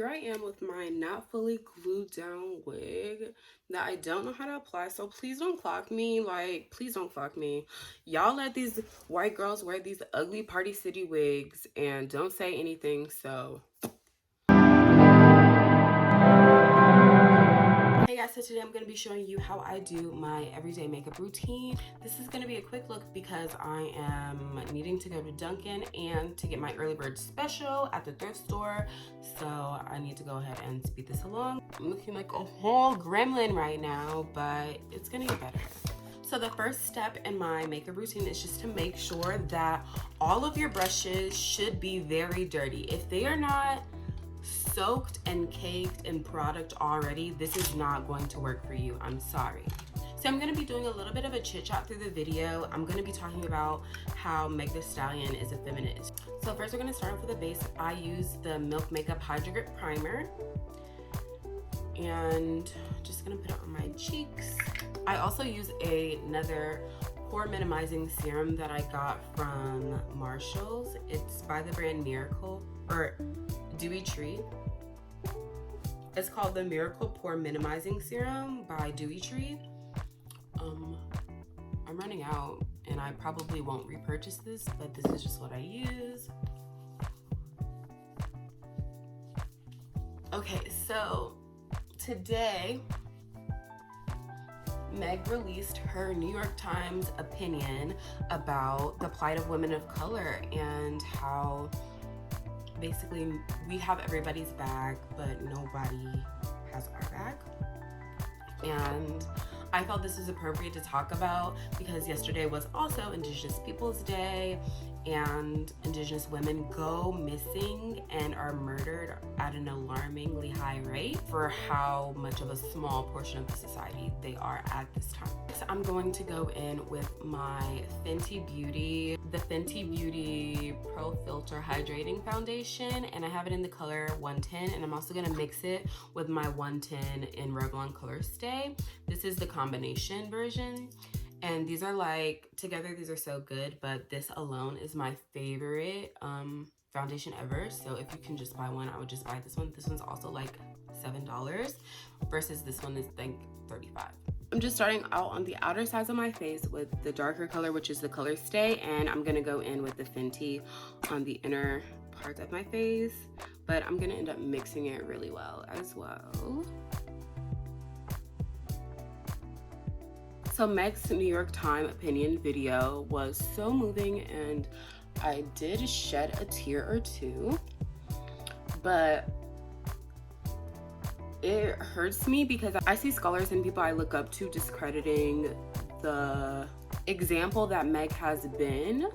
Here I am with my not fully glued down wig that I don't know how to apply, so please don't clock me. Like, please don't clock me. Y'all let these white girls wear these ugly Party City wigs and don't say anything, so. Hey guys, so today I'm going to be showing you how I do my everyday makeup routine. This is going to be a quick look because I am needing to go to Dunkin' and to get my early bird special at the thrift store. So I need to go ahead and speed this along. I'm looking like a whole gremlin right now, but it's going to get better. So the first step in my makeup routine is just to make sure that all of your brushes should be very dirty. If they are not soaked and caked in product already, this is not going to work for you. I'm sorry. So I'm going to be doing a little bit of a chit chat through the video. I'm going to be talking about how Meg Thee Stallion is a feminist. So first we're going to start off with a base. I use the Milk Makeup Hydra Grip Primer and just going to put it on my cheeks. I also use another pore minimizing serum that I got from Marshall's. It's by the brand Miracle or Dewytree. It's called the Miracle Pore Minimizing Serum by Dewytree. I'm running out and I probably won't repurchase this, but this is just what I use. Okay, so today Meg released her New York Times opinion about the plight of women of color and how basically we have everybody's bag, but nobody has our bag. And I felt this was appropriate to talk about because yesterday was also Indigenous Peoples Day, and Indigenous women go missing and are murdered at an alarmingly high rate for how much of a small portion of the society they are at this time. So I'm going to go in with my Fenty Beauty, the Fenty Beauty Pro Filter Hydrating Foundation, and I have it in the color 110, and I'm also gonna mix it with my 110 in Revlon Color Stay. This is the combination version. And these are like, together these are so good, but this alone is my favorite foundation ever. So if you can just buy one, I would just buy this one. This one's also like $7 versus this one is like $35. I'm just starting out on the outer sides of my face with the darker color, which is the Color Stay, and I'm gonna go in with the Fenty on the inner parts of my face, but I'm gonna end up mixing it really well as well. So Meg's New York Times opinion video was so moving and I did shed a tear or two, but it hurts me because I see scholars and people I look up to discrediting the example that Meg has been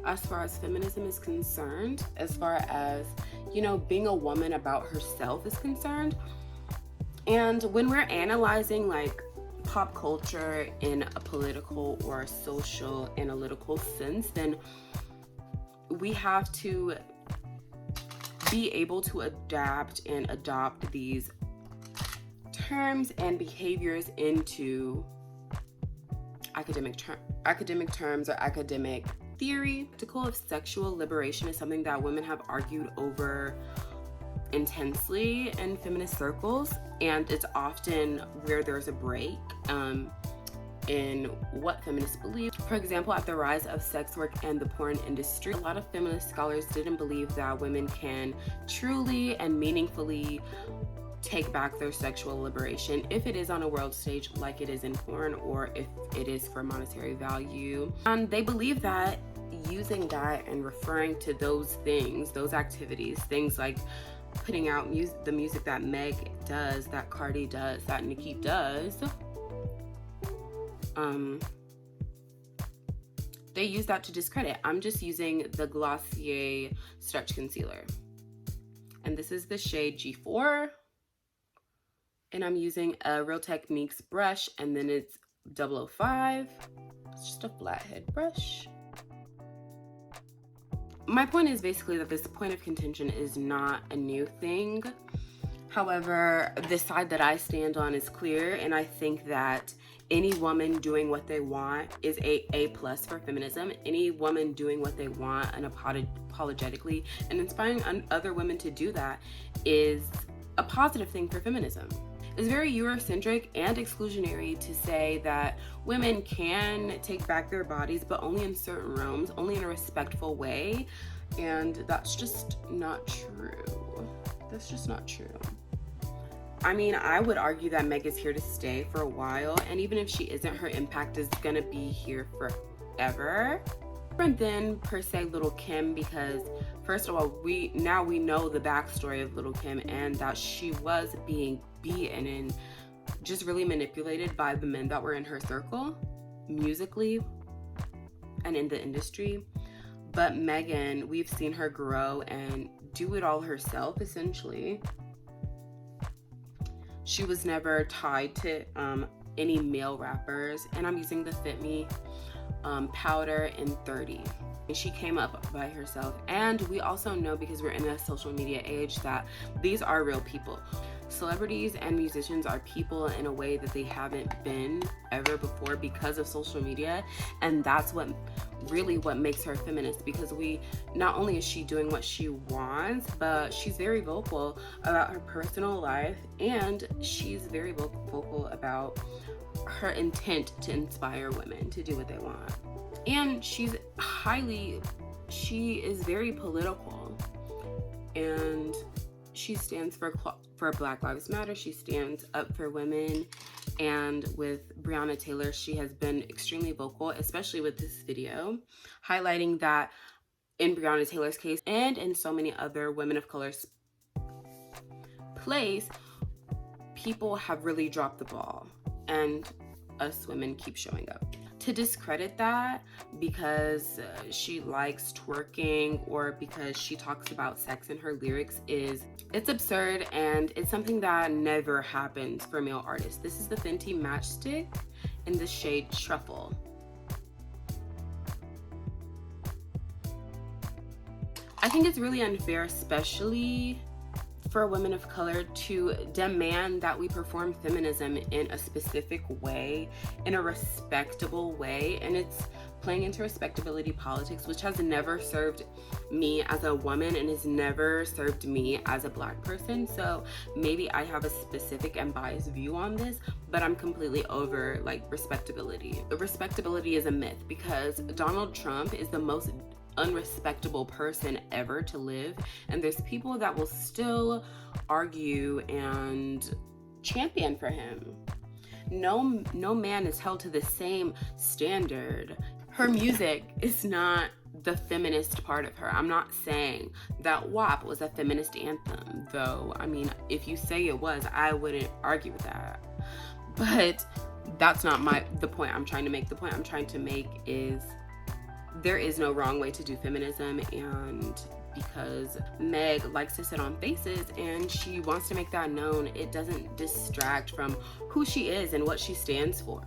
as far as feminism is concerned, as far as, you know, being a woman about herself is concerned. And when we're analyzing like pop culture in a political or social analytical sense, then we have to be able to adapt and adopt these terms and behaviors into academic terms or academic theory. The goal of sexual liberation is something that women have argued over intensely in feminist circles, and it's often where there's a break in what feminists believe. For example, at the rise of sex work and the porn industry, a lot of feminist scholars didn't believe that women can truly and meaningfully take back their sexual liberation if it is on a world stage like it is in porn, or if it is for monetary value. They believe that using that and referring to those things, those activities, things like putting out the music that Meg does, that Cardi does, that Nicki does, they use that to discredit. I'm just using the Glossier Stretch Concealer. And this is the shade G4. And I'm using a Real Techniques brush, and then it's 005. It's just a flathead brush. My point is basically that this point of contention is not a new thing. However, the side that I stand on is clear, and I think that any woman doing what they want is A+ for feminism. Any woman doing what they want unapologetically and inspiring other women to do that is a positive thing for feminism. It's very Eurocentric and exclusionary to say that women can take back their bodies, but only in certain realms, only in a respectful way. And that's just not true. That's just not true. I mean, I would argue that Meg is here to stay for a while, and even if she isn't, her impact is gonna be here forever. Different than per se Little Kim, because first of all, we know the backstory of Little Kim, and that she was being beaten and just really manipulated by the men that were in her circle, musically and in the industry. But Megan, we've seen her grow and do it all herself, essentially. She was never tied to any male rappers, and I'm using the Fit Me powder in 30. And she came up by herself. And we also know, because we're in a social media age, that these are real people. Celebrities and musicians are people in a way that they haven't been ever before because of social media, and that's what makes her a feminist, because not only is she doing what she wants, but she's very vocal about her personal life, and she's very vocal about her intent to inspire women to do what they want. And she is very political, and she stands for Black Lives Matter. She stands up for women. And with Breonna Taylor, she has been extremely vocal, especially with this video, highlighting that in Breonna Taylor's case and in so many other women of color's place, people have really dropped the ball, and us women keep showing up. To discredit that because she likes twerking or because she talks about sex in her lyrics it's absurd, and it's something that never happens for male artists. This is the Fenty Matchstick in the shade Truffle. I think it's really unfair, especially for women of color, to demand that we perform feminism in a specific way, in a respectable way, and it's playing into respectability politics, which has never served me as a woman and has never served me as a Black person. So maybe I have a specific and biased view on this, but I'm completely over respectability. Respectability is a myth, because Donald Trump is the most unrespectable person ever to live, and there's people that will still argue and champion for him. No man is held to the same standard. Her music is not the feminist part of her. I'm not saying that WAP was a feminist anthem, though. I mean, if you say it was, I wouldn't argue with that. But that's not the point I'm trying to make. The point I'm trying to make is there is no wrong way to do feminism, and because Meg likes to sit on faces and she wants to make that known, it doesn't distract from who she is and what she stands for,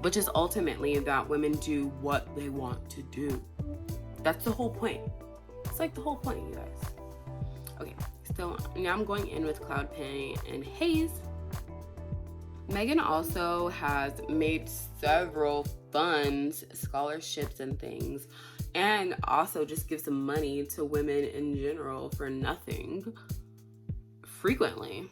which is ultimately that women do what they want to do. That's the whole point. It's like the whole point, you guys. Okay, so now I'm going in with Cloud Paint and Haze. Megan also has made several funds, scholarships, and things, and also just gives some money to women in general for nothing, frequently.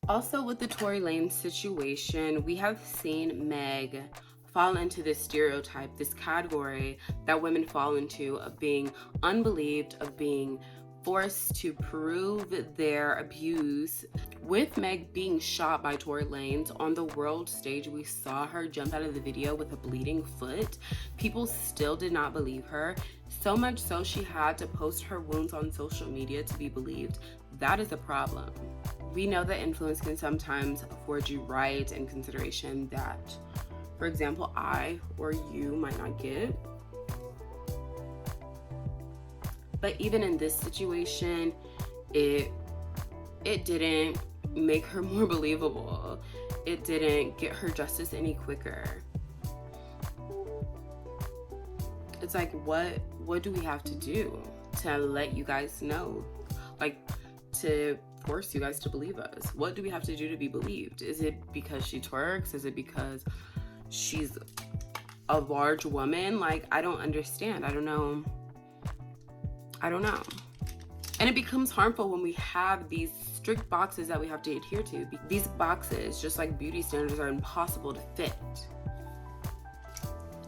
Also, with the Tory Lanez situation, we have seen Meg fall into this stereotype, this category that women fall into, of being unbelieved, of being forced to prove their abuse. With Meg being shot by Tory Lanez on the world stage, we saw her jump out of the video with a bleeding foot. People still did not believe her, so much so she had to post her wounds on social media to be believed. That is a problem. We know that influence can sometimes afford you rights and consideration that, for example, I or you might not get. But even in this situation, it didn't make her more believable. It didn't get her justice any quicker. It's like, what do we have to do to let you guys know? To force you guys to believe us? What do we have to do to be believed? Is it because she twerks? Is it because she's a large woman. Like, I don't understand. I don't know. And it becomes harmful when we have these strict boxes that we have to adhere to. These boxes, just like beauty standards, are impossible to fit.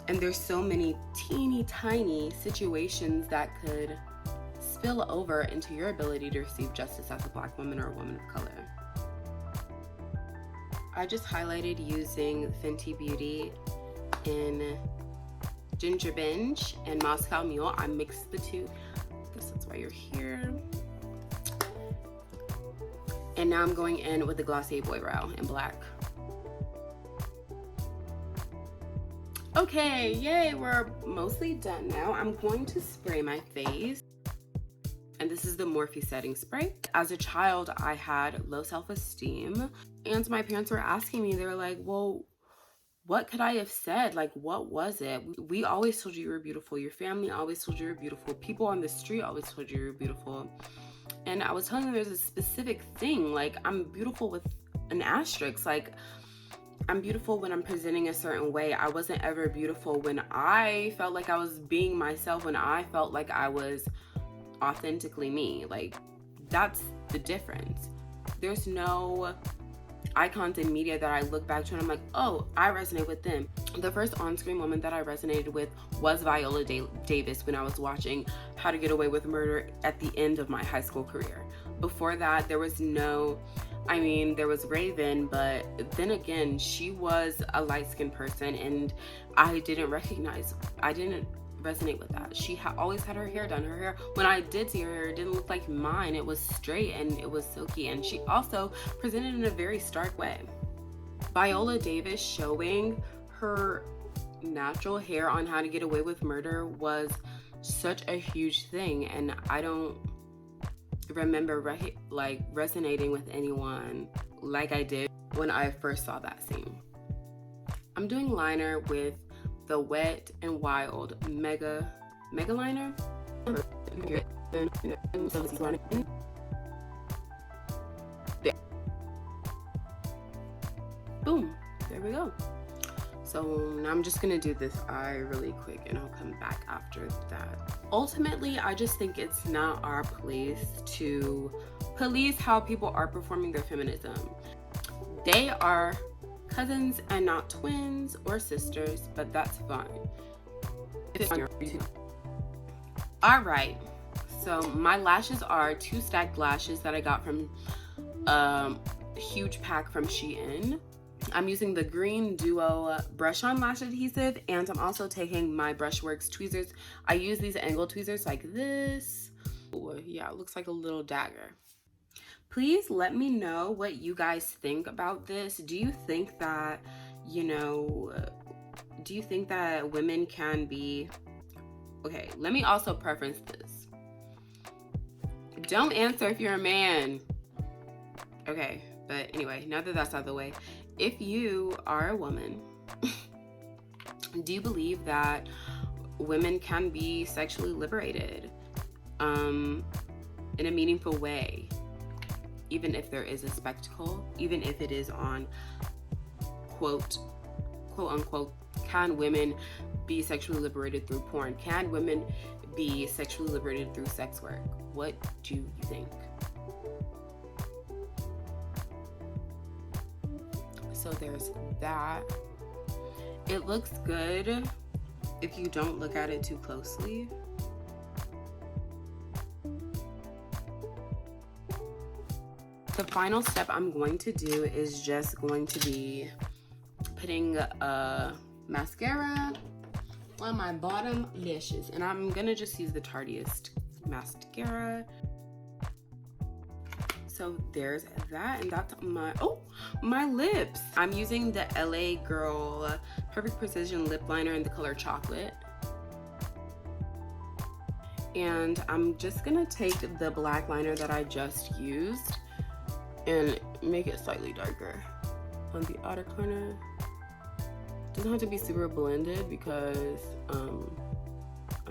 And there's so many teeny tiny situations that could spill over into your ability to receive justice as a Black woman or a woman of color. I just highlighted using Fenty Beauty in Ginger Binge and Moscow Mule. I mixed the two. I guess that's why you're here. And now I'm going in with the Glossier Boy Brow in black. Okay, yay, we're mostly done now. I'm going to spray my face. And this is the Morphe setting spray. As a child, I had low self-esteem. And my parents were asking me, they were like, well, what could I have said? Like, what was it? We always told you were beautiful. Your family always told you were beautiful. People on the street always told you were beautiful. And I was telling them there's a specific thing. Like, I'm beautiful with an asterisk. Like, I'm beautiful when I'm presenting a certain way. I wasn't ever beautiful when I felt like I was being myself, when I felt like I was authentically me. Like, that's the difference. There's no icons in media that I look back to and I'm like, oh, I resonate with them. The first on-screen woman that I resonated with was Viola Davis when I was watching How to Get Away with Murder at the end of my high school career. Before that, there was no, I mean, there was Raven, but then again, she was a light-skinned person and I didn't resonate with that. She always had her hair done. Her hair, when I did see her hair, it didn't look like mine. It was straight and it was silky, and she also presented in a very stark way. Viola Davis showing her natural hair on How to Get Away with Murder was such a huge thing, and I don't remember resonating with anyone like I did when I first saw that scene. I'm doing liner with the Wet n Wild megaliner. Boom, there we go. So now I'm just gonna do this eye really quick and I'll come back after that. Ultimately, I just think it's not our place to police how people are performing their feminism. They are cousins and not twins or sisters, but that's fine. It's on your YouTube. All right, so my lashes are 2 stacked lashes that I got from a huge pack from Shein. I'm using the Green Duo brush on lash adhesive, and I'm also taking my Brushworks tweezers. I use these angle tweezers like this. Ooh, yeah, it looks like a little dagger. Please let me know what you guys think about this. Do you think that, do you think that women can be, okay, let me also preference this. Don't answer if you're a man. Okay, but anyway, now that that's out of the way, if you are a woman, do you believe that women can be sexually liberated in a meaningful way? Even if there is a spectacle, even if it is on quote unquote, can women be sexually liberated through porn? Can women be sexually liberated through sex work? What do you think? So there's that. It looks good if you don't look at it too closely. The final step I'm going to do is just going to be putting a mascara on my bottom lashes, and I'm gonna just use the Tartiest mascara. So there's that, and that's my lips. I'm using the LA Girl Perfect Precision lip liner in the color Chocolate. And I'm just gonna take the black liner that I just used and make it slightly darker on the outer corner. Doesn't have to be super blended because I'm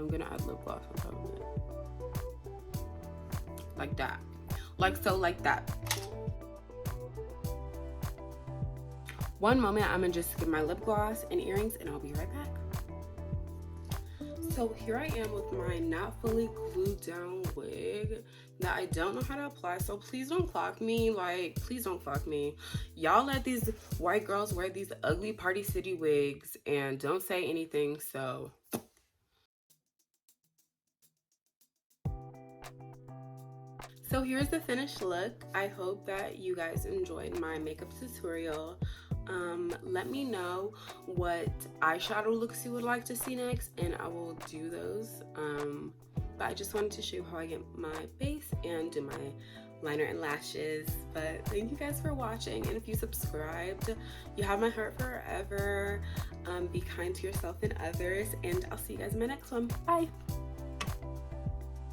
gonna add lip gloss on top of it. Like that. Like so, like that. One moment, I'm gonna just get my lip gloss and earrings and I'll be right back. So here I am with my not fully glued down wig that I don't know how to apply, so please don't clock me. Like, please don't clock me. Y'all let these white girls wear these ugly Party City wigs and don't say anything. So here's the finished look. I hope that you guys enjoyed my makeup tutorial. Let me know what eyeshadow looks you would like to see next, and I will do those. But I just wanted to show you how I get my base and do my liner and lashes. But thank you guys for watching, and if you subscribed, you have my heart forever. Be kind to yourself and others, and I'll see you guys in my next one. Bye.